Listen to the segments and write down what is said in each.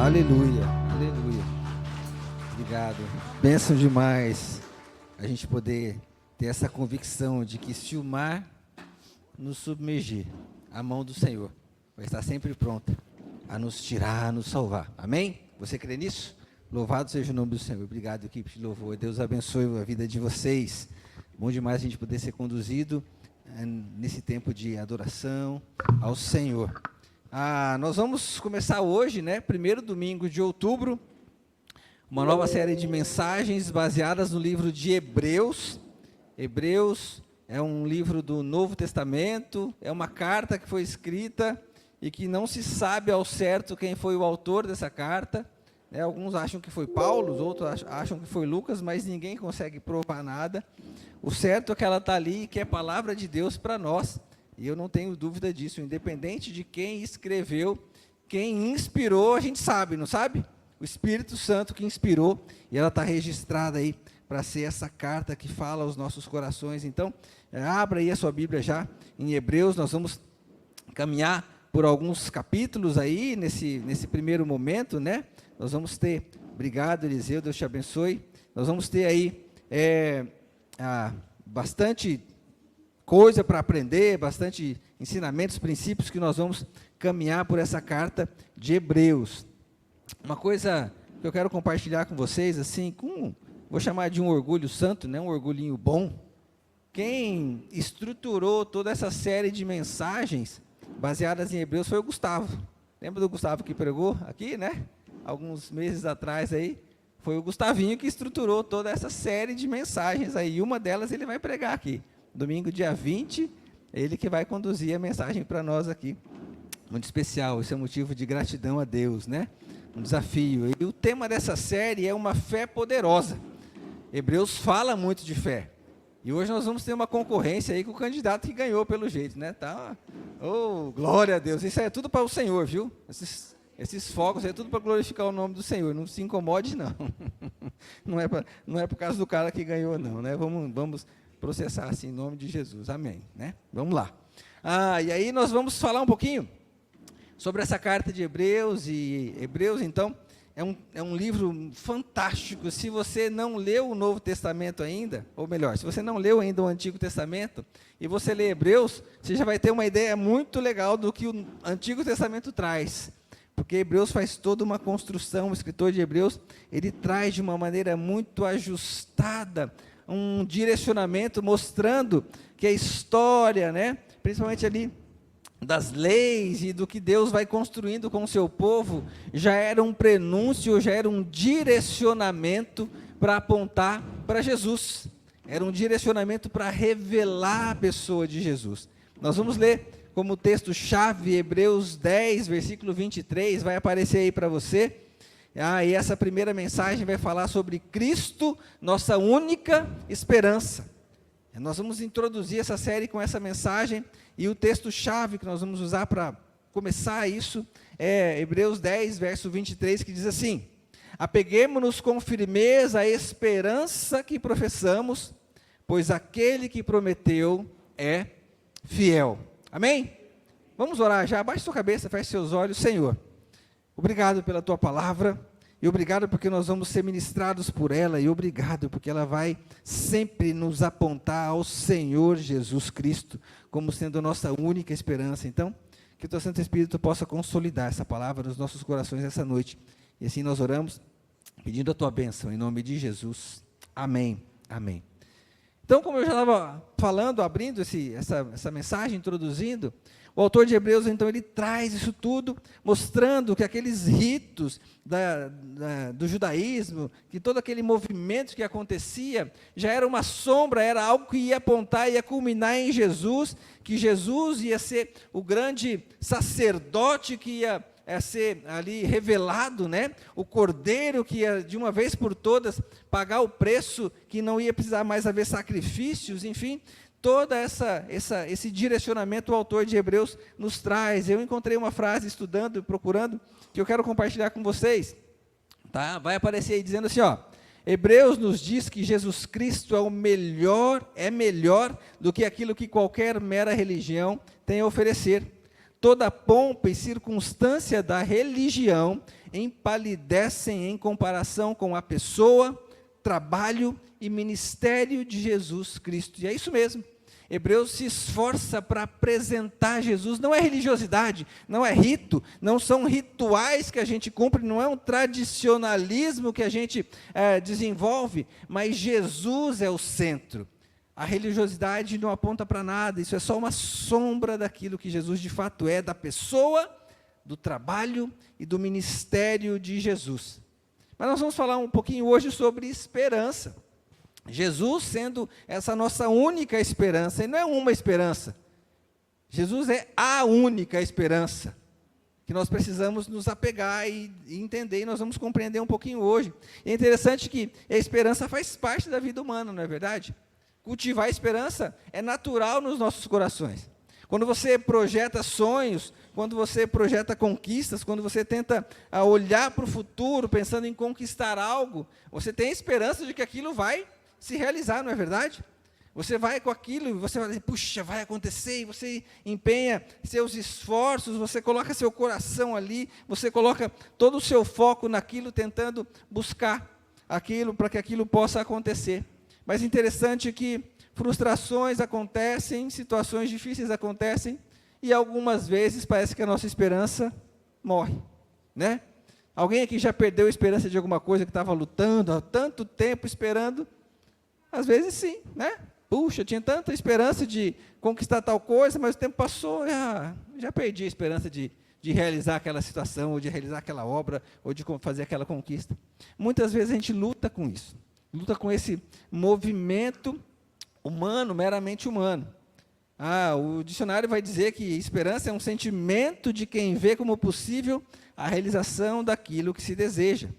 Aleluia, aleluia. Obrigado. Bênção demais a gente poder ter essa convicção de que se o mar nos submergir, a mão do Senhor vai estar sempre pronta a nos tirar, a nos salvar. Amém? Você crê nisso? Louvado seja o nome do Senhor. Obrigado, equipe de louvor. Deus abençoe a vida de vocês. Bom demais a gente poder ser conduzido nesse tempo de adoração ao Senhor. Nós vamos começar hoje, primeiro domingo de outubro, uma nova série de mensagens baseadas no livro de Hebreus. Hebreus é um livro do Novo Testamento, é uma carta que foi escrita e que não se sabe ao certo quem foi o autor dessa carta. Alguns acham que foi Paulo, os outros acham que foi Lucas, mas ninguém consegue provar nada. O certo é que ela está ali e que é palavra de Deus para nós. E eu não tenho dúvida disso, independente de quem escreveu, quem inspirou, a gente sabe, não sabe? O Espírito Santo que inspirou, e ela está registrada aí para ser essa carta que fala aos nossos corações. Então, abra aí a sua Bíblia já em Hebreus. Nós vamos caminhar por alguns capítulos aí, nesse primeiro momento, Nós vamos ter, obrigado Eliseu, Deus te abençoe, nós vamos ter aí bastante coisa para aprender, bastante ensinamentos, princípios que nós vamos caminhar por essa carta de Hebreus. Uma coisa que eu quero compartilhar com vocês, assim, vou chamar de um orgulho santo, um orgulhinho bom. Quem estruturou toda essa série de mensagens baseadas em Hebreus foi o Gustavo. Lembra do Gustavo que pregou aqui, alguns meses atrás aí? Foi o Gustavinho que estruturou toda essa série de mensagens aí. E uma delas ele vai pregar aqui. Domingo, dia 20, ele que vai conduzir a mensagem para nós aqui. Muito especial, esse é um motivo de gratidão a Deus, Um desafio. E o tema dessa série é uma fé poderosa. Hebreus fala muito de fé. E hoje nós vamos ter uma concorrência aí com o candidato que ganhou pelo jeito, Oh, glória a Deus. Isso é tudo para o Senhor, viu? Esses fogos é tudo para glorificar o nome do Senhor. Não se incomode, não. Não é por causa do cara que ganhou, não, Vamos processar assim em nome de Jesus. Amém, Vamos lá. E aí nós vamos falar um pouquinho sobre essa carta de Hebreus. E Hebreus, então, é um livro fantástico. Se você não leu o Novo Testamento ainda, ou melhor, se você não leu ainda o Antigo Testamento, e você lê Hebreus, você já vai ter uma ideia muito legal do que o Antigo Testamento traz. Porque Hebreus faz toda uma construção, o escritor de Hebreus, ele traz de uma maneira muito ajustada, um direcionamento mostrando que a história, principalmente ali das leis e do que Deus vai construindo com o seu povo, já era um prenúncio, já era um direcionamento para apontar para Jesus. Era um direcionamento para revelar a pessoa de Jesus. Nós vamos ler como texto-chave, Hebreus 10, versículo 23, vai aparecer aí para você. E essa primeira mensagem vai falar sobre Cristo, nossa única esperança. Nós vamos introduzir essa série com essa mensagem, e o texto-chave que nós vamos usar para começar isso é Hebreus 10, verso 23, que diz assim: apeguemo-nos com firmeza à esperança que professamos, pois aquele que prometeu é fiel. Amém? Vamos orar já, abaixe sua cabeça, feche seus olhos. Senhor, obrigado pela tua palavra, e obrigado porque nós vamos ser ministrados por ela, e obrigado porque ela vai sempre nos apontar ao Senhor Jesus Cristo, como sendo a nossa única esperança. Então, que o teu Santo Espírito possa consolidar essa palavra nos nossos corações essa noite, e assim nós oramos, pedindo a tua bênção, em nome de Jesus. Amém, amém. Então, como eu já estava falando, abrindo essa mensagem, introduzindo, o autor de Hebreus, então, ele traz isso tudo, mostrando que aqueles ritos do judaísmo, que todo aquele movimento que acontecia, já era uma sombra, era algo que ia apontar, ia culminar em Jesus, que Jesus ia ser o grande sacerdote que ia ser ali revelado, o cordeiro que ia, de uma vez por todas, pagar o preço, que não ia precisar mais haver sacrifícios, enfim, todo esse direcionamento o autor de Hebreus nos traz. Eu encontrei uma frase estudando, procurando, que eu quero compartilhar com vocês, vai aparecer aí dizendo assim, Hebreus nos diz que Jesus Cristo é melhor do que aquilo que qualquer mera religião tem a oferecer. toda pompa e circunstância da religião empalidecem em comparação com a pessoa, trabalho e ministério de Jesus Cristo. E é isso mesmo. Hebreus se esforça para apresentar Jesus. Não é religiosidade, não é rito, não são rituais que a gente cumpre, não é um tradicionalismo que a gente desenvolve, mas Jesus é o centro. A religiosidade não aponta para nada, isso é só uma sombra daquilo que Jesus de fato é, da pessoa, do trabalho e do ministério de Jesus. Mas nós vamos falar um pouquinho hoje sobre esperança. Jesus sendo essa nossa única esperança, e não é uma esperança, Jesus é a única esperança, que nós precisamos nos apegar e entender, e nós vamos compreender um pouquinho hoje. É interessante que a esperança faz parte da vida humana, não é verdade? Cultivar a esperança é natural nos nossos corações. Quando você projeta sonhos, quando você projeta conquistas, quando você tenta olhar para o futuro, pensando em conquistar algo, você tem a esperança de que aquilo vai se realizar, não é verdade? Você vai com aquilo e você vai dizer, puxa, vai acontecer, e você empenha seus esforços, você coloca seu coração ali, você coloca todo o seu foco naquilo, tentando buscar aquilo, para que aquilo possa acontecer. Mas interessante que frustrações acontecem, situações difíceis acontecem, e algumas vezes parece que a nossa esperança morre, né? Alguém aqui já perdeu a esperança de alguma coisa que estava lutando há tanto tempo esperando? Às vezes sim, né? Puxa, eu tinha tanta esperança de conquistar tal coisa, mas o tempo passou, já perdi a esperança de realizar aquela situação, ou de realizar aquela obra, ou de fazer aquela conquista. Muitas vezes a gente luta com isso, luta com esse movimento humano, meramente humano. O dicionário vai dizer que esperança é um sentimento de quem vê como possível a realização daquilo que se deseja,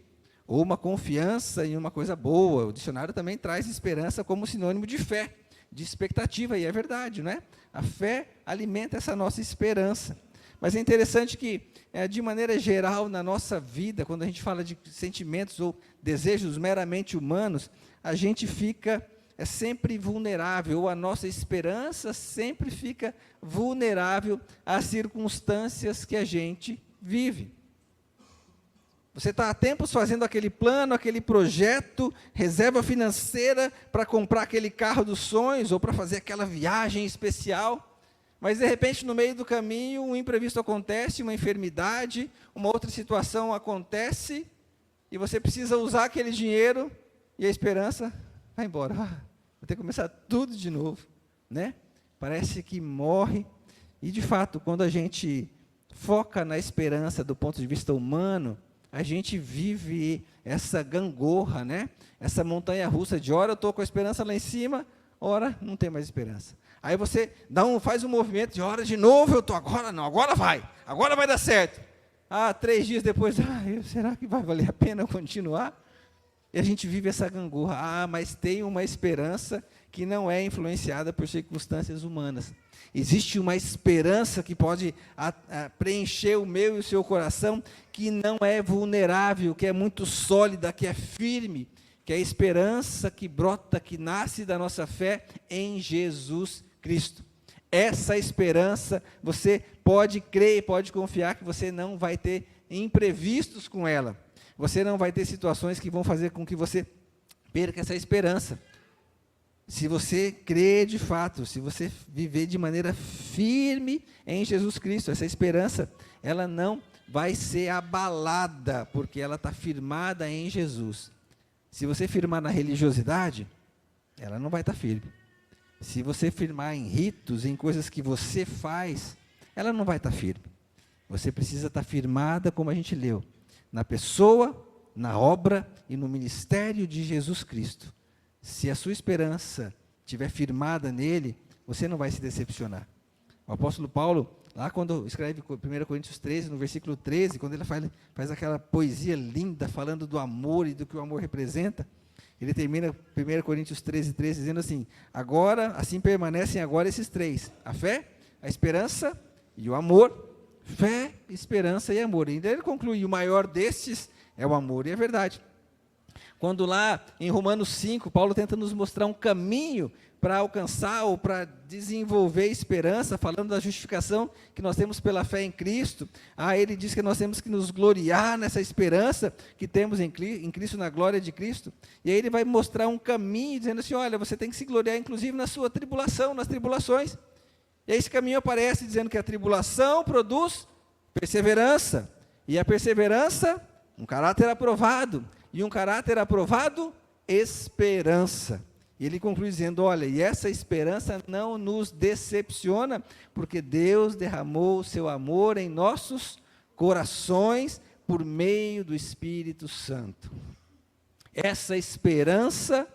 ou uma confiança em uma coisa boa. O dicionário também traz esperança como sinônimo de fé, de expectativa, e é verdade, né? A fé alimenta essa nossa esperança. Mas é interessante que, de maneira geral, na nossa vida, quando a gente fala de sentimentos ou desejos meramente humanos, a gente fica sempre vulnerável, ou a nossa esperança sempre fica vulnerável às circunstâncias que a gente vive. Você está há tempos fazendo aquele plano, aquele projeto, reserva financeira para comprar aquele carro dos sonhos, ou para fazer aquela viagem especial, mas de repente no meio do caminho um imprevisto acontece, uma enfermidade, uma outra situação acontece, e você precisa usar aquele dinheiro, e a esperança vai embora. Vou ter que começar tudo de novo, né? Parece que morre, e de fato, quando a gente foca na esperança do ponto de vista humano, a gente vive essa gangorra, né? Essa montanha-russa de hora eu estou com a esperança lá em cima, ora não tem mais esperança. Aí você faz um movimento de hora de novo, eu estou agora não, agora vai dar certo. 3 dias depois, será que vai valer a pena continuar? E a gente vive essa gangorra. Mas tem uma esperança que não é influenciada por circunstâncias humanas. Existe uma esperança que pode preencher o meu e o seu coração, que não é vulnerável, que é muito sólida, que é firme, que é a esperança que brota, que nasce da nossa fé em Jesus Cristo. Essa esperança, você pode crer, pode confiar que você não vai ter imprevistos com ela. Você não vai ter situações que vão fazer com que você perca essa esperança. Se você crer de fato, se você viver de maneira firme em Jesus Cristo, essa esperança, ela não vai ser abalada, porque ela está firmada em Jesus. Se você firmar na religiosidade, ela não vai estar firme. Se você firmar em ritos, em coisas que você faz, ela não vai estar firme. Você precisa estar firmada, como a gente leu, na pessoa, na obra e no ministério de Jesus Cristo. Se a sua esperança estiver firmada nele, você não vai se decepcionar. O apóstolo Paulo, lá quando escreve 1 Coríntios 13, no versículo 13, quando ele faz aquela poesia linda, falando do amor e do que o amor representa, ele termina 1 Coríntios 13, 13, dizendo assim: agora, assim permanecem agora esses três, a fé, a esperança e o amor. Fé, esperança e amor. E daí ele conclui, o maior destes é o amor, e é verdade. Quando lá em Romanos 5, Paulo tenta nos mostrar um caminho para alcançar ou para desenvolver esperança, falando da justificação que nós temos pela fé em Cristo. Ele diz que nós temos que nos gloriar nessa esperança que temos em Cristo, na glória de Cristo. E aí ele vai mostrar um caminho, dizendo assim, olha, você tem que se gloriar inclusive na sua tribulação, nas tribulações. E aí esse caminho aparece dizendo que a tribulação produz perseverança. E a perseverança, um caráter aprovado. E um caráter aprovado, esperança. E ele conclui dizendo, olha, e essa esperança não nos decepciona, porque Deus derramou o seu amor em nossos corações por meio do Espírito Santo. Essa esperança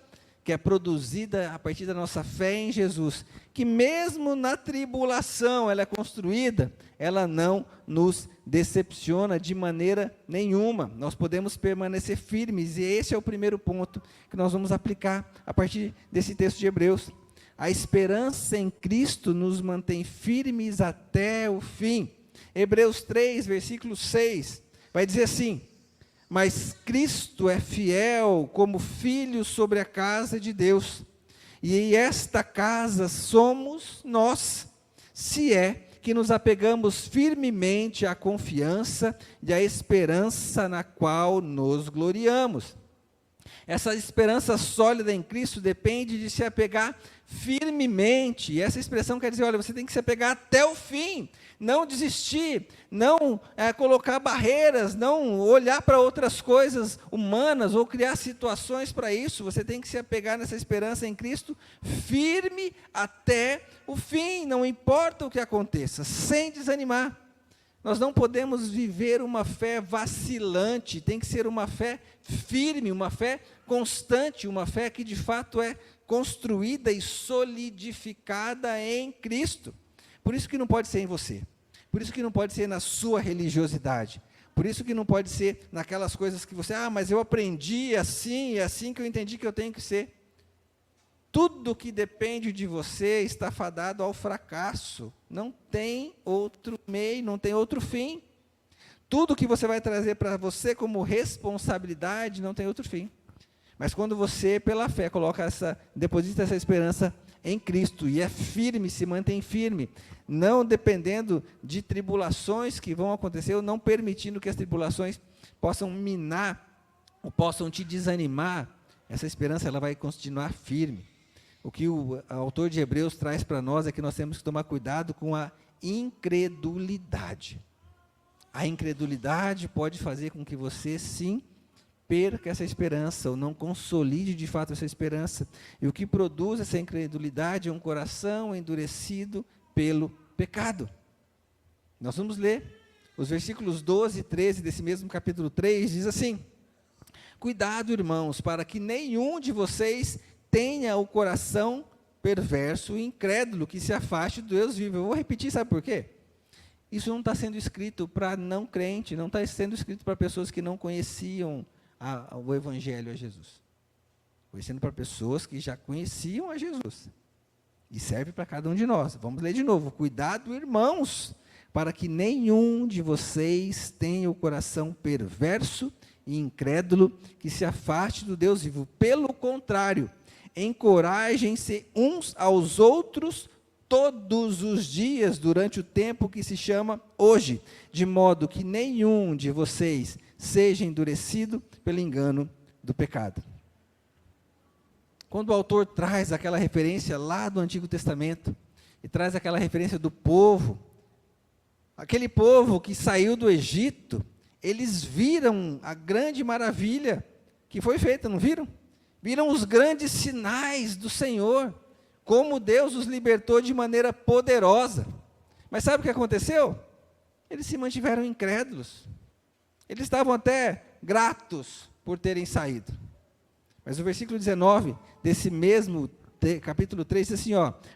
que é produzida a partir da nossa fé em Jesus, que mesmo na tribulação ela é construída, ela não nos decepciona de maneira nenhuma. Nós podemos permanecer firmes, e esse é o primeiro ponto que nós vamos aplicar a partir desse texto de Hebreus. A esperança em Cristo nos mantém firmes até o fim. Hebreus 3, versículo 6, vai dizer assim, mas Cristo é fiel como filho sobre a casa de Deus, e esta casa somos nós, se é que nos apegamos firmemente à confiança e à esperança na qual nos gloriamos. Essa esperança sólida em Cristo depende de se apegar firmemente, e essa expressão quer dizer, olha, você tem que se apegar até o fim, não desistir, não colocar barreiras, não olhar para outras coisas humanas, ou criar situações para isso. Você tem que se apegar nessa esperança em Cristo, firme até o fim, não importa o que aconteça, sem desanimar. Nós não podemos viver uma fé vacilante, tem que ser uma fé firme, uma fé constante, uma fé que de fato é construída e solidificada em Cristo. Por isso que não pode ser em você, por isso que não pode ser na sua religiosidade, por isso que não pode ser naquelas coisas que você, mas eu aprendi assim, é assim que eu entendi que eu tenho que ser. Tudo que depende de você está fadado ao fracasso, não tem outro meio, não tem outro fim. Tudo que você vai trazer para você como responsabilidade não tem outro fim. Mas quando você, pela fé, deposita essa esperança em Cristo, e é firme, se mantém firme, não dependendo de tribulações que vão acontecer, ou não permitindo que as tribulações possam minar, ou possam te desanimar, essa esperança ela vai continuar firme. O que o autor de Hebreus traz para nós é que nós temos que tomar cuidado com a incredulidade. A incredulidade pode fazer com que você, sim, perca essa esperança, ou não consolide de fato essa esperança. E o que produz essa incredulidade é um coração endurecido pelo pecado. Nós vamos ler os versículos 12 e 13 desse mesmo capítulo 3, diz assim, cuidado, irmãos, para que nenhum de vocês tenha o coração perverso e incrédulo, que se afaste do Deus vivo. Eu vou repetir, sabe por quê? Isso não está sendo escrito para não crente, não está sendo escrito para pessoas que não conheciam o Evangelho a Jesus. Foi sendo para pessoas que já conheciam a Jesus. E serve para cada um de nós. Vamos ler de novo. Cuidado, irmãos, para que nenhum de vocês tenha o coração perverso e incrédulo, que se afaste do Deus vivo. Pelo contrário, encorajem-se uns aos outros todos os dias, durante o tempo que se chama hoje, de modo que nenhum de vocês seja endurecido pelo engano do pecado. Quando o autor traz aquela referência lá do Antigo Testamento, e traz aquela referência do povo, aquele povo que saiu do Egito, eles viram a grande maravilha que foi feita, não viram? Viram os grandes sinais do Senhor, como Deus os libertou de maneira poderosa. Mas sabe o que aconteceu? Eles se mantiveram incrédulos. Eles estavam até gratos por terem saído. Mas o versículo 19 desse mesmo capítulo 3 diz assim,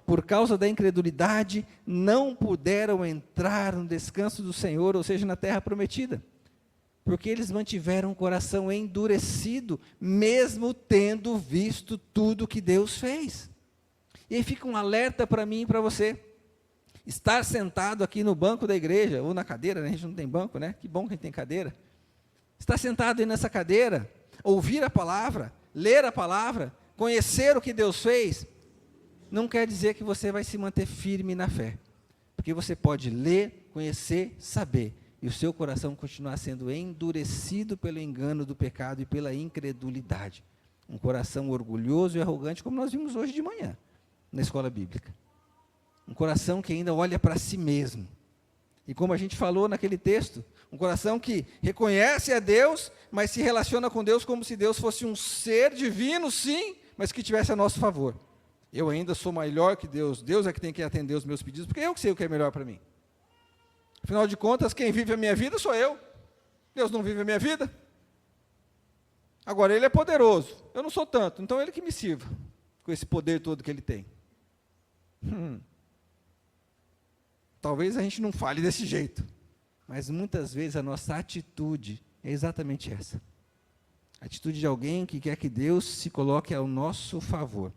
por causa da incredulidade, não puderam entrar no descanso do Senhor, ou seja, na terra prometida. Porque eles mantiveram o coração endurecido, mesmo tendo visto tudo que Deus fez. E aí fica um alerta para mim e para você. Estar sentado aqui no banco da igreja, ou na cadeira, né? A gente não tem banco, né? Que bom que a gente tem cadeira. Estar sentado aí nessa cadeira, ouvir a palavra, ler a palavra, conhecer o que Deus fez, não quer dizer que você vai se manter firme na fé. Porque você pode ler, conhecer, saber, e o seu coração continuar sendo endurecido pelo engano do pecado e pela incredulidade. Um coração orgulhoso e arrogante, como nós vimos hoje de manhã, na escola bíblica. Um coração que ainda olha para si mesmo. E como a gente falou naquele texto, um coração que reconhece a Deus, mas se relaciona com Deus como se Deus fosse um ser divino, sim, mas que tivesse a nosso favor. Eu ainda sou melhor que Deus, Deus é que tem que atender os meus pedidos, porque eu que sei o que é melhor para mim. Afinal de contas, quem vive a minha vida sou eu. Deus não vive a minha vida. Agora, Ele é poderoso, eu não sou tanto, então Ele que me sirva, com esse poder todo que Ele tem. Talvez a gente não fale desse jeito, mas muitas vezes a nossa atitude é exatamente essa. A atitude de alguém que quer que Deus se coloque ao nosso favor.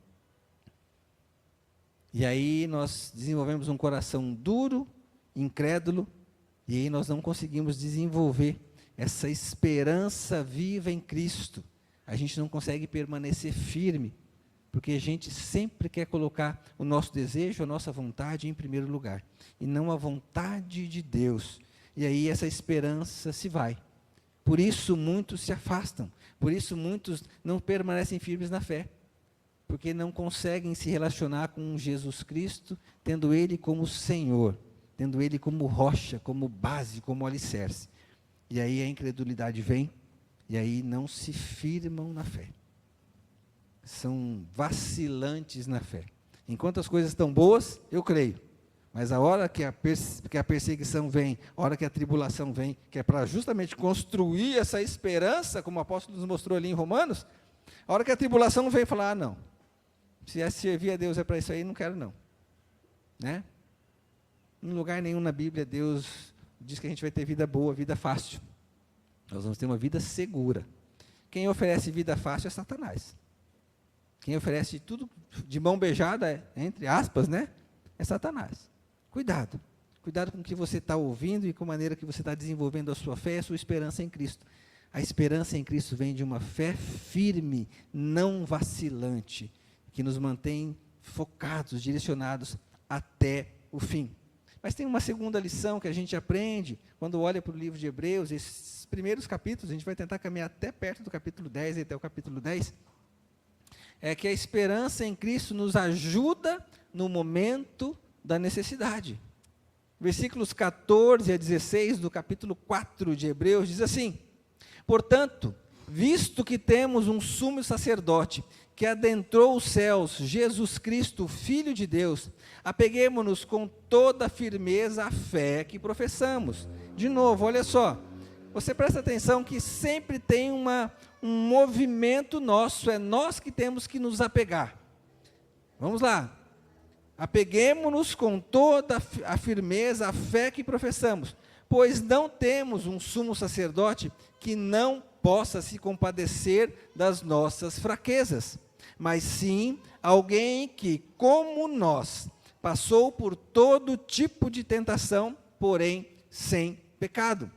E aí nós desenvolvemos um coração duro, incrédulo, e aí nós não conseguimos desenvolver essa esperança viva em Cristo. A gente não consegue permanecer firme, porque a gente sempre quer colocar o nosso desejo, a nossa vontade em primeiro lugar, e não a vontade de Deus. E aí essa esperança se vai. Por isso muitos se afastam, por isso muitos não permanecem firmes na fé, porque não conseguem se relacionar com Jesus Cristo, tendo Ele como Senhor, tendo Ele como rocha, como base, como alicerce. E aí a incredulidade vem, e aí não se firmam na fé. São vacilantes na fé. Enquanto as coisas estão boas, eu creio. Mas a hora que a perseguição vem, a hora que a tribulação vem, que é para justamente construir essa esperança, como o apóstolo nos mostrou ali em Romanos, a hora que a tribulação vem falar, não, se é servir a Deus é para isso aí, não quero não. Né? Em lugar nenhum na Bíblia, Deus diz que a gente vai ter vida boa, vida fácil. Nós vamos ter uma vida segura. Quem oferece vida fácil é Satanás. Quem oferece tudo de mão beijada, entre aspas, né? É Satanás. Cuidado. Cuidado com o que você está ouvindo e com a maneira que você está desenvolvendo a sua fé e a sua esperança em Cristo. A esperança em Cristo vem de uma fé firme, não vacilante, que nos mantém focados, direcionados até o fim. Mas tem uma segunda lição que a gente aprende quando olha para o livro de Hebreus, esses primeiros capítulos, a gente vai tentar caminhar até perto do capítulo 10, até o capítulo 10, é que a esperança em Cristo nos ajuda no momento da necessidade. Versículos 14 a 16 do capítulo 4 de Hebreus diz assim: portanto, visto que temos um sumo sacerdote que adentrou os céus, Jesus Cristo, Filho de Deus, apeguemo-nos com toda a firmeza à fé que professamos. De novo, olha só, você presta atenção que sempre tem um movimento nosso, é nós que temos que nos apegar. Vamos lá. Apeguemo-nos com toda a firmeza à fé que professamos, pois não temos um sumo sacerdote que não possa se compadecer das nossas fraquezas, mas sim alguém que, como nós, passou por todo tipo de tentação, porém sem pecado.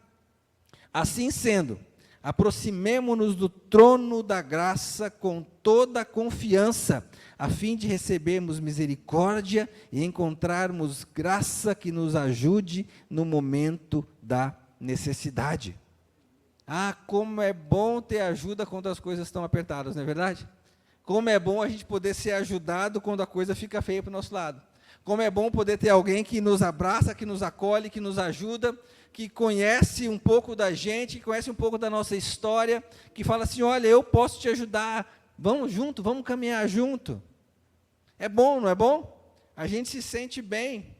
Assim sendo, aproximemo-nos do trono da graça com toda a confiança, a fim de recebermos misericórdia e encontrarmos graça que nos ajude no momento da necessidade. Ah, como é bom ter ajuda quando as coisas estão apertadas, não é verdade? Como é bom a gente poder ser ajudado quando a coisa fica feia para o nosso lado. Como é bom poder ter alguém que nos abraça, que nos acolhe, que nos ajuda, que conhece um pouco da gente, que conhece um pouco da nossa história, que fala assim, olha, eu posso te ajudar, vamos junto, vamos caminhar junto. É bom, não é bom? A gente se sente bem.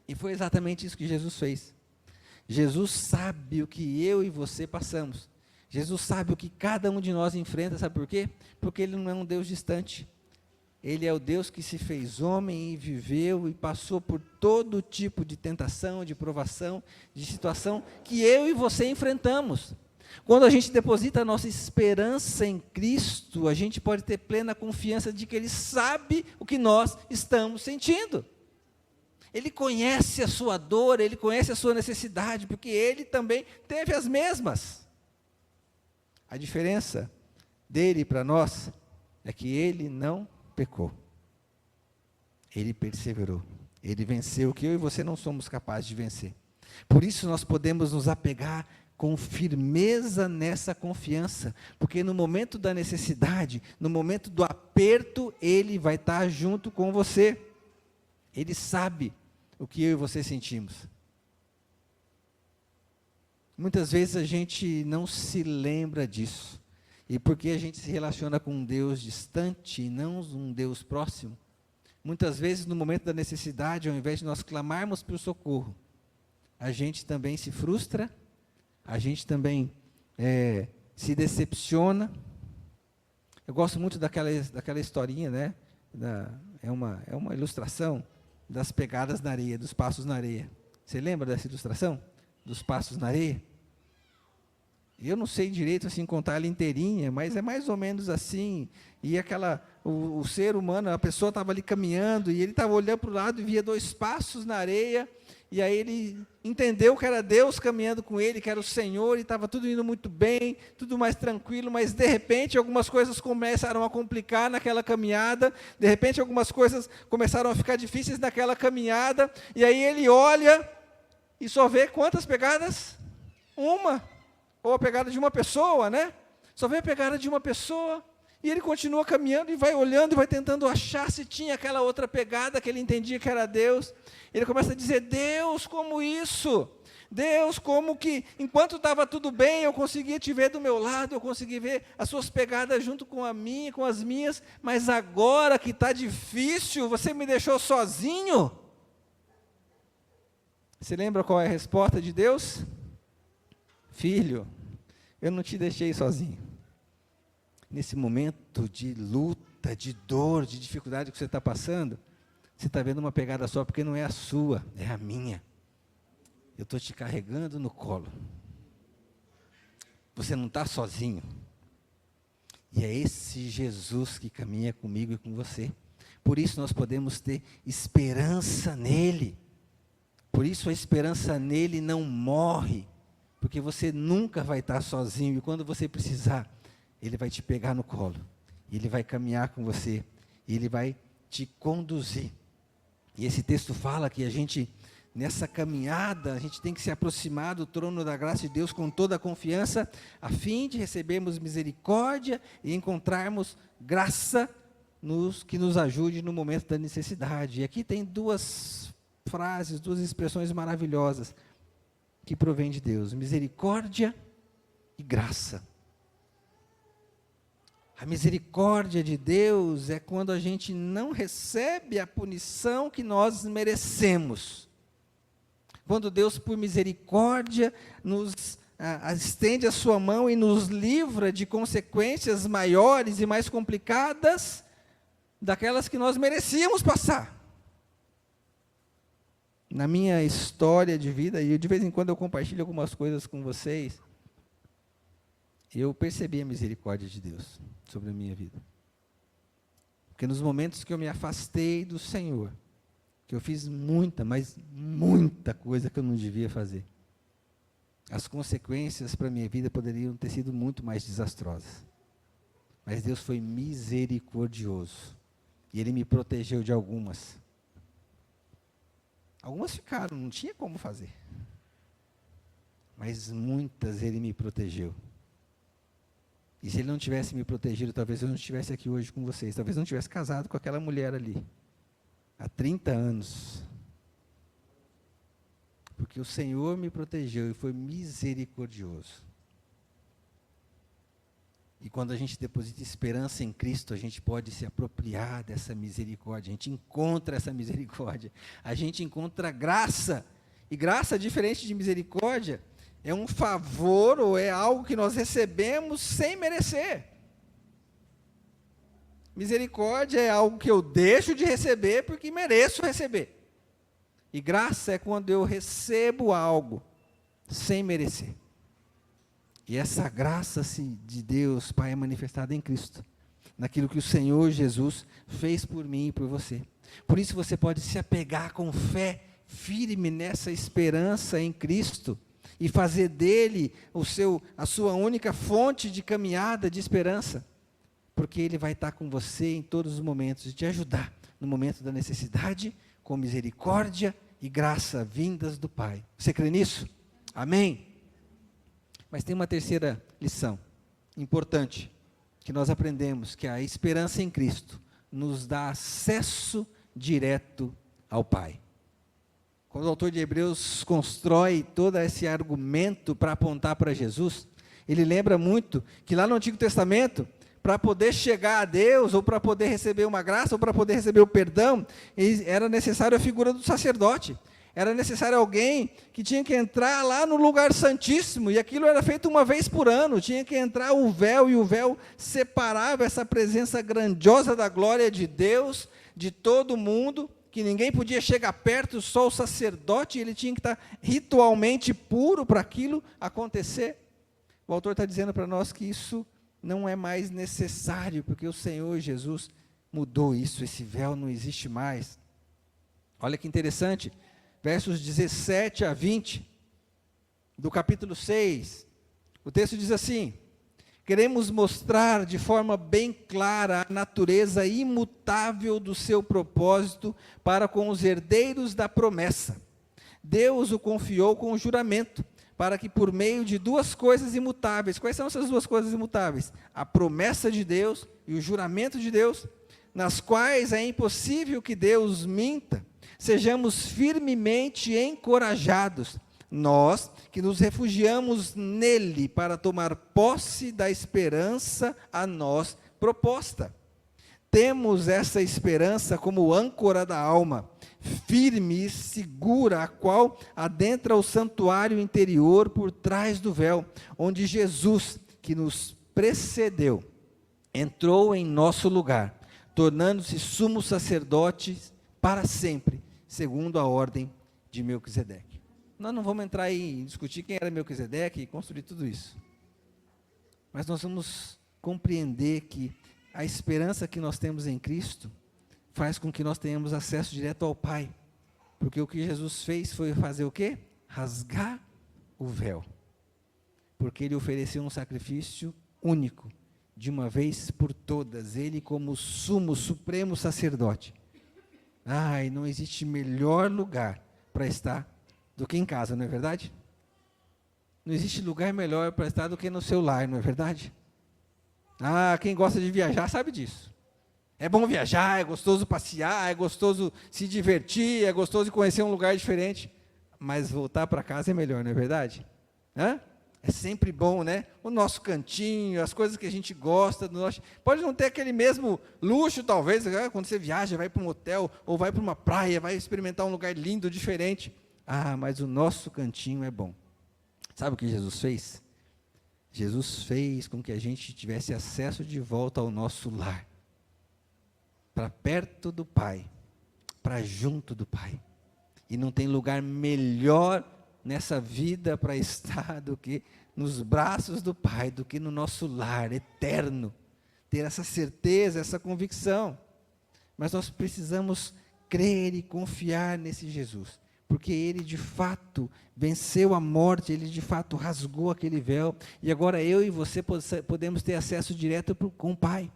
E foi exatamente isso que Jesus fez. Jesus sabe o que eu e você passamos. Jesus sabe o que cada um de nós enfrenta, sabe por quê? Porque Ele não é um Deus distante. Ele é o Deus que se fez homem e viveu e passou por todo tipo de tentação, de provação, de situação que eu e você enfrentamos. Quando a gente deposita a nossa esperança em Cristo, a gente pode ter plena confiança de que Ele sabe o que nós estamos sentindo. Ele conhece a sua dor, Ele conhece a sua necessidade, porque Ele também teve as mesmas. A diferença dele para nós é que ele não pecou. Ele perseverou. Ele venceu o que eu e você não somos capazes de vencer. Por isso nós podemos nos apegar com firmeza nessa confiança, porque no momento da necessidade, no momento do aperto, ele vai estar junto com você. Ele sabe o que eu e você sentimos. Muitas vezes a gente não se lembra disso. E porque a gente se relaciona com um Deus distante e não um Deus próximo, muitas vezes no momento da necessidade, ao invés de nós clamarmos por socorro, a gente também se frustra, a gente também se decepciona. Eu gosto muito daquela historinha, né? É uma ilustração das pegadas na areia, dos passos na areia. Você lembra dessa ilustração? Dos passos na areia? Eu não sei direito assim contar ela inteirinha, mas é mais ou menos assim. E o ser humano, a pessoa estava ali caminhando e ele estava olhando para o lado e via 2 passos na areia. E aí ele entendeu que era Deus caminhando com ele, que era o Senhor, e estava tudo indo muito bem, tudo mais tranquilo, mas de repente algumas coisas começaram a complicar naquela caminhada, de repente algumas coisas começaram a ficar difíceis naquela caminhada, e aí ele olha e só vê quantas pegadas? Uma, ou a pegada de uma pessoa, né? Só vê a pegada de uma pessoa, e ele continua caminhando e vai olhando e vai tentando achar se tinha aquela outra pegada que ele entendia que era Deus. Ele começa a dizer: Deus, como isso? Deus, como que enquanto estava tudo bem, eu conseguia te ver do meu lado, eu conseguia ver as suas pegadas junto com a minha, com as minhas, mas agora que está difícil, você me deixou sozinho? Você lembra qual é a resposta de Deus? Filho, eu não te deixei sozinho. Nesse momento de luta, de dor, de dificuldade que você está passando, você está vendo uma pegada só porque não é a sua, é a minha. Eu estou te carregando no colo. Você não está sozinho. E é esse Jesus que caminha comigo e com você. Por isso nós podemos ter esperança nele. Por isso a esperança nele não morre. Porque você nunca vai estar sozinho. E quando você precisar, ele vai te pegar no colo, ele vai caminhar com você, ele vai te conduzir. E esse texto fala que a gente, nessa caminhada, a gente tem que se aproximar do trono da graça de Deus com toda a confiança, a fim de recebermos misericórdia e encontrarmos graça que nos ajude no momento da necessidade. E aqui tem 2 frases, 2 expressões maravilhosas que provêm de Deus: misericórdia e graça. A misericórdia de Deus é quando a gente não recebe a punição que nós merecemos. Quando Deus, por misericórdia, nos estende a sua mão e nos livra de consequências maiores e mais complicadas daquelas que nós merecíamos passar. Na minha história de vida, e de vez em quando eu compartilho algumas coisas com vocês, eu percebi a misericórdia de Deus sobre a minha vida. Porque nos momentos que eu me afastei do Senhor, que eu fiz muita, mas muita coisa que eu não devia fazer, as consequências para a minha vida poderiam ter sido muito mais desastrosas. Mas Deus foi misericordioso. E Ele me protegeu de algumas. Algumas ficaram, não tinha como fazer. Mas muitas Ele me protegeu. E se Ele não tivesse me protegido, talvez eu não estivesse aqui hoje com vocês. Talvez eu não tivesse casado com aquela mulher ali. Há 30 anos. Porque o Senhor me protegeu e foi misericordioso. E quando a gente deposita esperança em Cristo, a gente pode se apropriar dessa misericórdia. A gente encontra essa misericórdia. A gente encontra graça. E graça, diferente de misericórdia, é um favor ou é algo que nós recebemos sem merecer. Misericórdia é algo que eu deixo de receber porque mereço receber. E graça é quando eu recebo algo sem merecer. E essa graça de Deus, Pai, é manifestada em Cristo. Naquilo que o Senhor Jesus fez por mim e por você. Por isso você pode se apegar com fé firme nessa esperança em Cristo. E fazer dele a sua única fonte de caminhada, de esperança. porque Ele vai estar com você em todos os momentos, e te ajudar no momento da necessidade, com misericórdia e graça vindas do Pai. Você crê nisso? Amém? Mas tem uma terceira lição importante que nós aprendemos, que a esperança em Cristo nos dá acesso direto ao Pai. Quando o autor de Hebreus constrói todo esse argumento para apontar para Jesus, ele lembra muito que lá no Antigo Testamento, para poder chegar a Deus, ou para poder receber uma graça, ou para poder receber o perdão, era necessário a figura do sacerdote. Era necessário alguém que tinha que entrar lá no lugar santíssimo, e aquilo era feito uma vez por ano, tinha que entrar o véu, e o véu separava essa presença grandiosa da glória de Deus, de todo mundo, que ninguém podia chegar perto, só o sacerdote, ele tinha que estar ritualmente puro para aquilo acontecer. O autor está dizendo para nós que isso não é mais necessário, porque o Senhor Jesus mudou isso, esse véu não existe mais. Olha que interessante, versos 17 a 20, do capítulo 6, o texto diz assim: queremos mostrar de forma bem clara a natureza imutável do seu propósito para com os herdeiros da promessa. Deus o confiou com o juramento, para que por meio de duas coisas imutáveis, quais são essas duas coisas imutáveis? A promessa de Deus e o juramento de Deus, nas quais é impossível que Deus minta, sejamos firmemente encorajados, nós que nos refugiamos nele para tomar posse da esperança a nós proposta. Temos essa esperança como âncora da alma, firme e segura, a qual adentra o santuário interior por trás do véu, onde Jesus, que nos precedeu, entrou em nosso lugar, tornando-se sumo sacerdote para sempre, segundo a ordem de Melquisedeque. Nós não vamos entrar aí em discutir quem era Melquisedeque e construir tudo isso. Mas nós vamos compreender que a esperança que nós temos em Cristo faz com que nós tenhamos acesso direto ao Pai. Porque o que Jesus fez foi fazer o quê? Rasgar o véu. Porque Ele ofereceu um sacrifício único, de uma vez por todas. Ele como sumo, supremo sacerdote. E não existe melhor lugar para estar do que em casa, não é verdade? Não existe lugar melhor para estar do que no seu lar, não é verdade? Quem gosta de viajar sabe disso. É bom viajar, é gostoso passear, é gostoso se divertir, é gostoso conhecer um lugar diferente, mas voltar para casa é melhor, não é verdade? É sempre bom, né? O nosso cantinho, as coisas que a gente gosta, pode não ter aquele mesmo luxo, talvez, quando você viaja, vai para um hotel, ou vai para uma praia, vai experimentar um lugar lindo, diferente. Mas o nosso cantinho é bom. Sabe o que Jesus fez? Jesus fez com que a gente tivesse acesso de volta ao nosso lar, para perto do Pai, para junto do Pai. E não tem lugar melhor nessa vida para estar do que nos braços do Pai, do que no nosso lar eterno. Ter essa certeza, essa convicção. Mas nós precisamos crer e confiar nesse Jesus, porque Ele de fato venceu a morte, Ele de fato rasgou aquele véu, e agora eu e você podemos ter acesso direto com o Pai.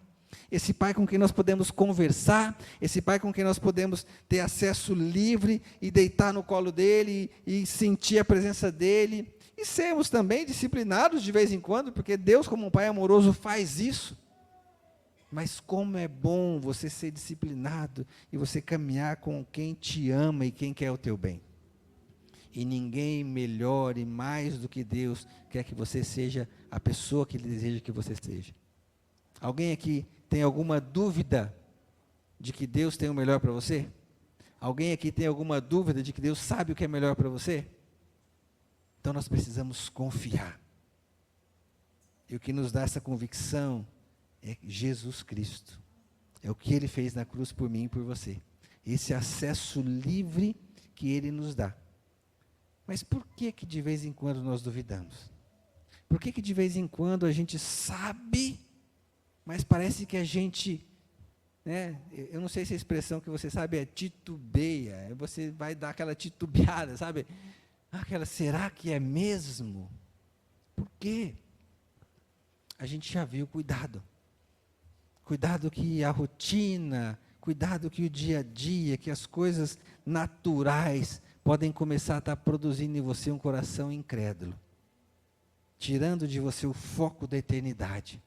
Esse Pai com quem nós podemos conversar, esse Pai com quem nós podemos ter acesso livre e deitar no colo dEle e sentir a presença dEle, e sermos também disciplinados de vez em quando, porque Deus como um Pai amoroso faz isso. Mas como é bom você ser disciplinado e você caminhar com quem te ama e quem quer o teu bem. E ninguém melhor e mais do que Deus quer que você seja a pessoa que Ele deseja que você seja. Alguém aqui tem alguma dúvida de que Deus tem o melhor para você? Alguém aqui tem alguma dúvida de que Deus sabe o que é melhor para você? Então nós precisamos confiar. E o que nos dá essa convicção é Jesus Cristo. É o que Ele fez na cruz por mim e por você. Esse acesso livre que Ele nos dá. Mas por que de vez em quando nós duvidamos? Por que de vez em quando a gente sabe, mas parece que a gente, eu não sei se a expressão que você sabe é titubeia, você vai dar aquela titubeada, sabe? Será que é mesmo? Por quê? A gente já viu, cuidado. Cuidado que a rotina, cuidado que o dia a dia, que as coisas naturais podem começar a estar produzindo em você um coração incrédulo, tirando de você o foco da eternidade,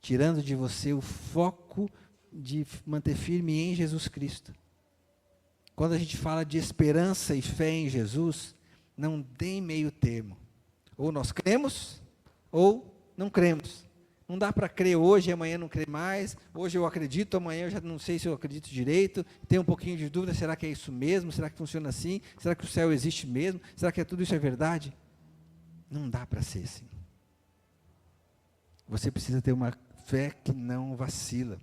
tirando de você o foco de manter firme em Jesus Cristo. Quando a gente fala de esperança e fé em Jesus, não tem meio termo. Ou nós cremos, ou não cremos. Não dá para crer hoje e amanhã não crer mais. Hoje eu acredito, amanhã eu já não sei se eu acredito direito. Tenho um pouquinho de dúvida, será que é isso mesmo? Será que funciona assim? Será que o céu existe mesmo? Será que tudo isso é verdade? Não dá para ser assim. Você precisa ter uma fé que não vacila.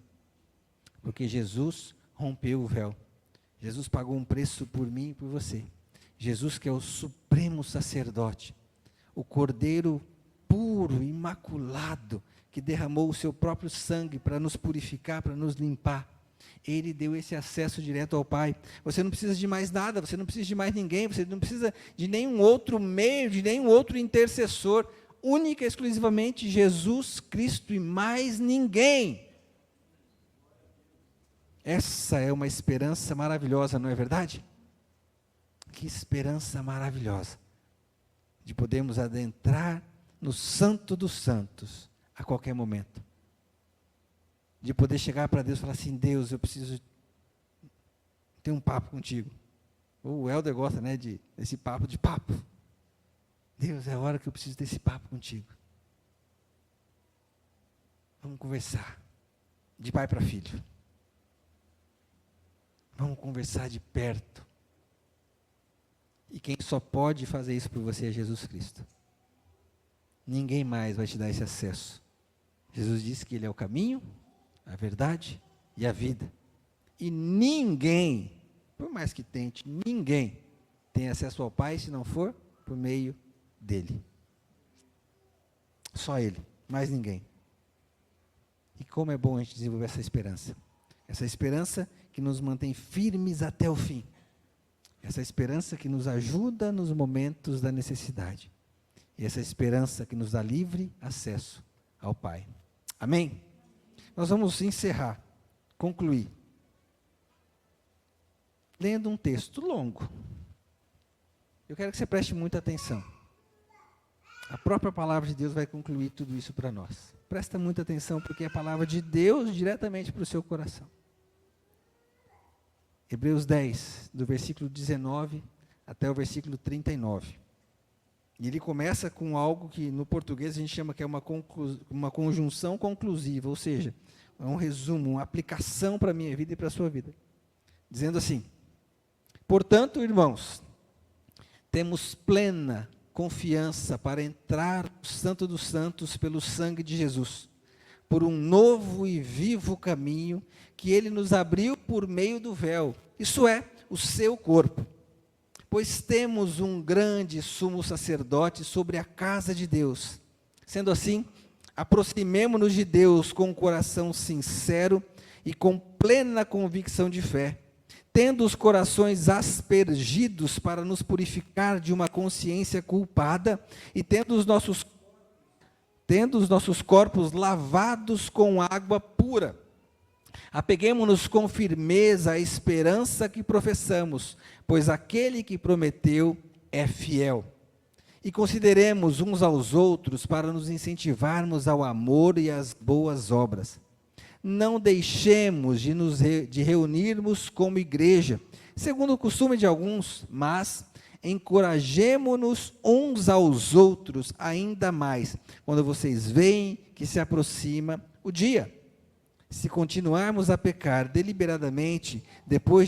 Porque Jesus rompeu o véu. Jesus pagou um preço por mim e por você. Jesus, que é o supremo sacerdote, o Cordeiro puro, imaculado, que derramou o seu próprio sangue para nos purificar, para nos limpar. Ele deu esse acesso direto ao Pai. Você não precisa de mais nada, você não precisa de mais ninguém, você não precisa de nenhum outro meio, de nenhum outro intercessor. Única e exclusivamente Jesus Cristo e mais ninguém. Essa é uma esperança maravilhosa, não é verdade? Que esperança maravilhosa de podermos adentrar no Santo dos Santos a qualquer momento. De poder chegar para Deus e falar assim: Deus, eu preciso ter um papo contigo. O Helder gosta, né, desse papo de papo. Deus, é a hora que eu preciso desse papo contigo. Vamos conversar de pai para filho. Vamos conversar de perto. E quem só pode fazer isso por você é Jesus Cristo. Ninguém mais vai te dar esse acesso. Jesus disse que Ele é o caminho, a verdade e a vida. E ninguém, por mais que tente, ninguém tem acesso ao Pai se não for por meio dEle. Só Ele, mais ninguém. E como é bom a gente desenvolver essa esperança. Essa esperança que nos mantém firmes até o fim. Essa esperança que nos ajuda nos momentos da necessidade. E essa esperança que nos dá livre acesso ao Pai. Amém? Nós vamos encerrar, concluir, lendo um texto longo. Eu quero que você preste muita atenção. A própria palavra de Deus vai concluir tudo isso para nós. Presta muita atenção, porque é a palavra de Deus diretamente para o seu coração. Hebreus 10, do versículo 19 até o versículo 39. E ele começa com algo que no português a gente chama que é uma conjunção conclusiva, ou seja, é um resumo, uma aplicação para a minha vida e para a sua vida. Dizendo assim: portanto, irmãos, temos plena confiança para entrar no Santo dos Santos pelo sangue de Jesus, por um novo e vivo caminho que Ele nos abriu por meio do véu, isso é, o seu corpo. Pois temos um grande sumo sacerdote sobre a casa de Deus. Sendo assim, aproximemo-nos de Deus com um coração sincero e com plena convicção de fé, tendo os corações aspergidos para nos purificar de uma consciência culpada e tendo os nossos corpos lavados com água pura. Apeguemo-nos com firmeza à esperança que professamos, pois aquele que prometeu é fiel. E consideremos uns aos outros para nos incentivarmos ao amor e às boas obras. Não deixemos de reunirmos como igreja, segundo o costume de alguns, mas encorajemo-nos uns aos outros ainda mais, quando vocês veem que se aproxima o dia. Se continuarmos a pecar deliberadamente, depois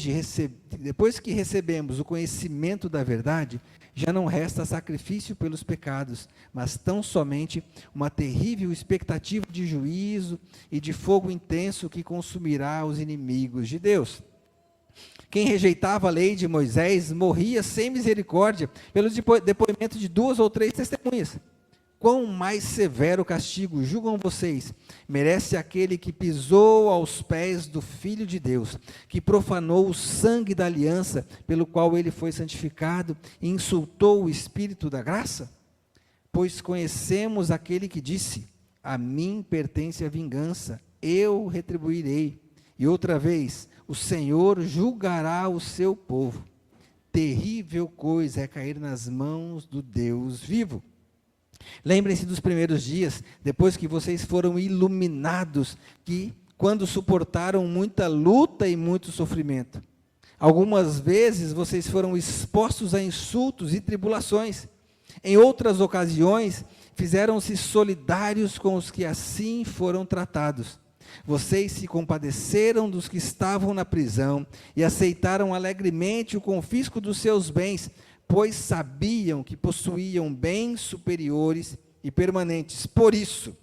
que recebemos o conhecimento da verdade, já não resta sacrifício pelos pecados, mas tão somente uma terrível expectativa de juízo e de fogo intenso que consumirá os inimigos de Deus. Quem rejeitava a lei de Moisés morria sem misericórdia pelo depoimento de 2 ou 3 testemunhas. Quão mais severo castigo, julgam vocês, merece aquele que pisou aos pés do Filho de Deus, que profanou o sangue da aliança pelo qual ele foi santificado e insultou o Espírito da graça? Pois conhecemos aquele que disse: a mim pertence a vingança, eu retribuirei. E outra vez, o Senhor julgará o seu povo. Terrível coisa é cair nas mãos do Deus vivo. Lembrem-se dos primeiros dias, depois que vocês foram iluminados, que quando suportaram muita luta e muito sofrimento. Algumas vezes vocês foram expostos a insultos e tribulações. Em outras ocasiões, fizeram-se solidários com os que assim foram tratados. Vocês se compadeceram dos que estavam na prisão e aceitaram alegremente o confisco dos seus bens, pois sabiam que possuíam bens superiores e permanentes. Por isso,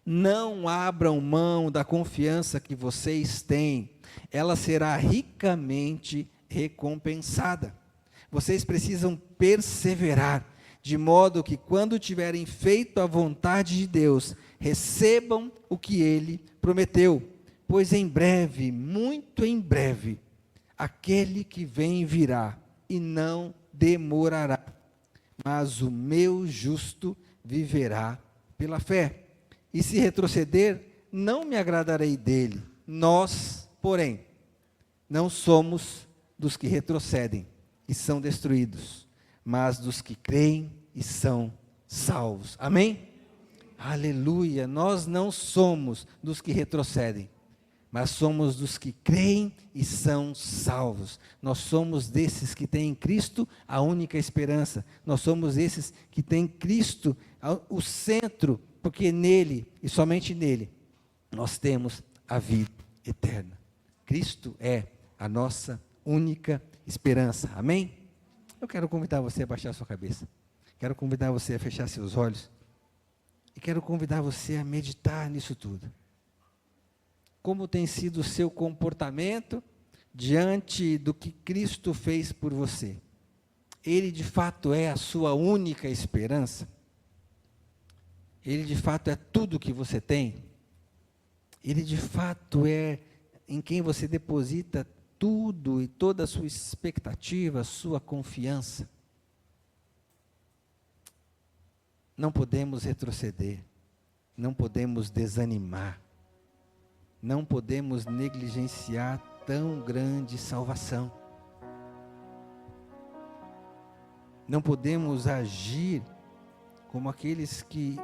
não abram mão da confiança que vocês têm, ela será ricamente recompensada. Vocês precisam perseverar, de modo que quando tiverem feito a vontade de Deus, recebam o que Ele prometeu, pois em breve, muito em breve, aquele que vem virá e não demorará, mas o meu justo viverá pela fé. E se retroceder, não me agradarei dele. Nós, porém, não somos dos que retrocedem e são destruídos, mas dos que creem e são salvos. Amém? Aleluia! Nós não somos dos que retrocedem, mas somos dos que creem e são salvos. Nós somos desses que têm em Cristo a única esperança. Nós somos esses que têm em Cristo o centro, porque nele e somente nele nós temos a vida eterna. Cristo é a nossa única esperança. Amém? Eu quero convidar você a baixar sua cabeça. Quero convidar você a fechar seus olhos. E quero convidar você a meditar nisso tudo. Como tem sido o seu comportamento diante do que Cristo fez por você? Ele de fato é a sua única esperança? Ele de fato é tudo que você tem? Ele de fato é em quem você deposita tudo e toda a sua expectativa, a sua confiança? Não podemos retroceder, não podemos desanimar, não podemos negligenciar tão grande salvação. Não podemos agir como aqueles que,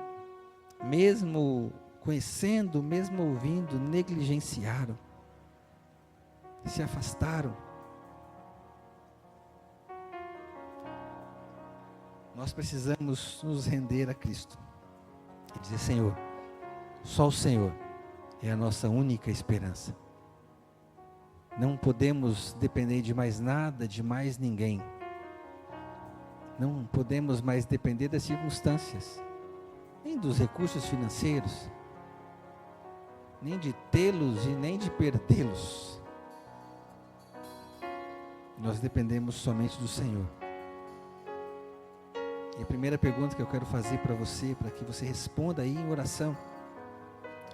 mesmo conhecendo, mesmo ouvindo, negligenciaram, se afastaram. Nós precisamos nos render a Cristo e dizer: Senhor, só o Senhor é a nossa única esperança. Não podemos depender de mais nada, de mais ninguém. Não podemos mais depender das circunstâncias, nem dos recursos financeiros, nem de tê-los e nem de perdê-los. Nós dependemos somente do Senhor. E a primeira pergunta que eu quero fazer para você, para que você responda aí em oração,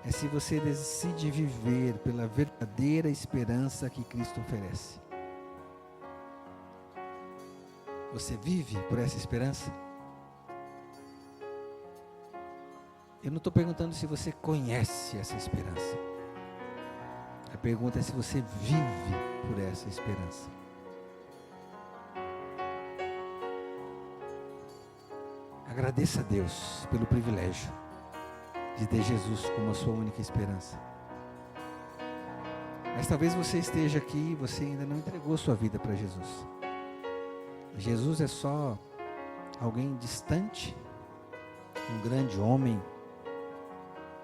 é se você decide viver pela verdadeira esperança que Cristo oferece. Você vive por essa esperança? Eu não estou perguntando se você conhece essa esperança. A pergunta é se você vive por essa esperança. Agradeça a Deus pelo privilégio de ter Jesus como a sua única esperança. Mas talvez você esteja aqui e você ainda não entregou sua vida para Jesus. Jesus é só alguém distante, um grande homem.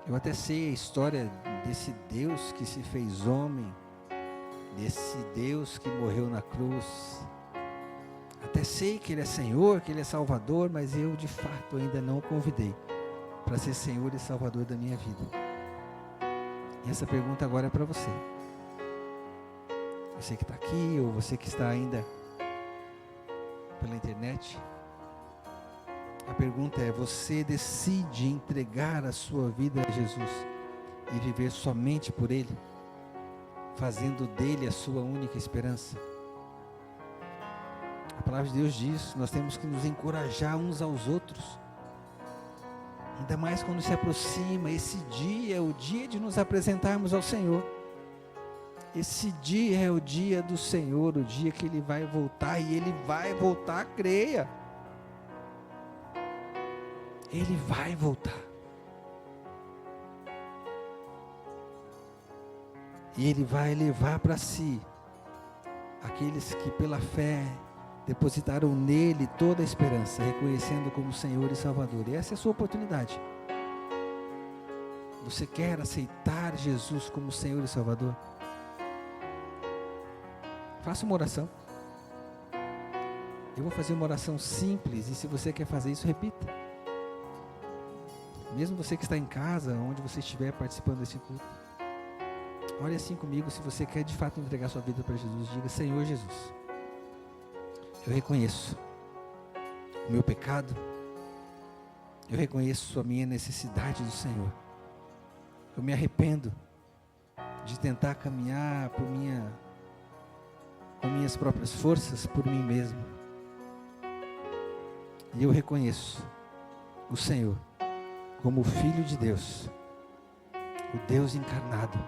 Eu até sei a história desse Deus que se fez homem, desse Deus que morreu na cruz. Até sei que Ele é Senhor, que Ele é Salvador, mas eu de fato ainda não o convidei para ser Senhor e Salvador da minha vida. E essa pergunta agora é para você. Você que está aqui, ou você que está ainda pela internet. A pergunta é: você decide entregar a sua vida a Jesus e viver somente por Ele, fazendo dele a sua única esperança? A palavra de Deus diz: nós temos que nos encorajar uns aos outros. Ainda mais quando se aproxima, esse dia é o dia de nos apresentarmos ao Senhor. Esse dia é o dia do Senhor, o dia que Ele vai voltar, e Ele vai voltar, creia. Ele vai voltar. E Ele vai levar para si aqueles que pela fé depositaram nele toda a esperança, reconhecendo como Senhor e Salvador. E essa é a sua oportunidade. Você quer aceitar Jesus como Senhor e Salvador? Faça uma oração. Eu vou fazer uma oração simples, e se você quer fazer isso, repita. Mesmo você que está em casa, onde você estiver participando desse culto, ore assim comigo. Se você quer de fato entregar sua vida para Jesus, diga: Senhor Jesus, eu reconheço o meu pecado, eu reconheço a minha necessidade do Senhor. Eu me arrependo de tentar caminhar com minhas próprias forças, por mim mesmo. E eu reconheço o Senhor como o Filho de Deus, o Deus encarnado,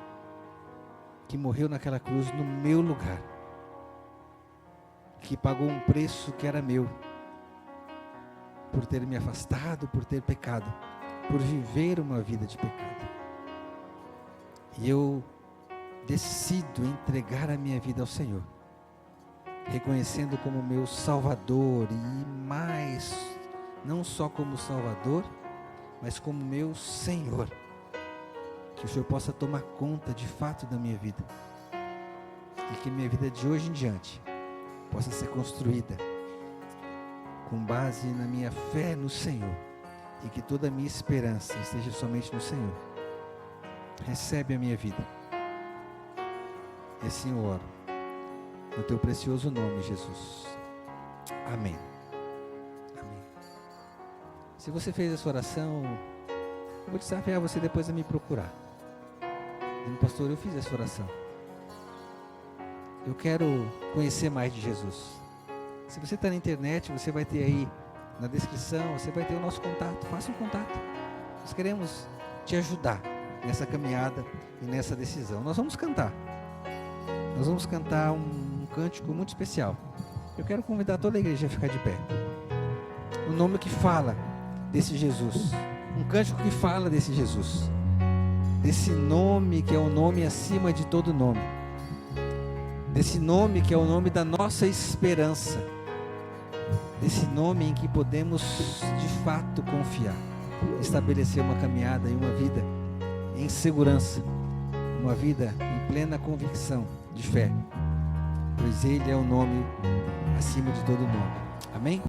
que morreu naquela cruz no meu lugar, que pagou um preço que era meu, por ter me afastado, por ter pecado, por viver uma vida de pecado. E eu decido entregar a minha vida ao Senhor, reconhecendo como meu Salvador, e mais, não só como Salvador, mas como meu Senhor. Que o Senhor possa tomar conta de fato da minha vida, e que minha vida de hoje em diante possa ser construída com base na minha fé no Senhor, e que toda a minha esperança esteja somente no Senhor. Recebe a minha vida, e assim eu oro, no teu precioso nome, Jesus. Amém. Amém. Se você fez essa oração, eu vou desafiar você depois a me procurar, dizendo: pastor, eu fiz essa oração, eu quero conhecer mais de Jesus. Se você está na internet, você vai ter aí na descrição, você vai ter o nosso contato. Faça um contato. Nós queremos te ajudar nessa caminhada e nessa decisão. Nós vamos cantar um cântico muito especial. Eu quero convidar toda a igreja a ficar de pé. O nome que fala desse Jesus, um cântico que fala desse Jesus, desse nome que é o nome acima de todo nome, desse nome que é o nome da nossa esperança, desse nome em que podemos de fato confiar, estabelecer uma caminhada e uma vida em segurança, uma vida em plena convicção de fé, pois Ele é o nome acima de todo nome. Amém?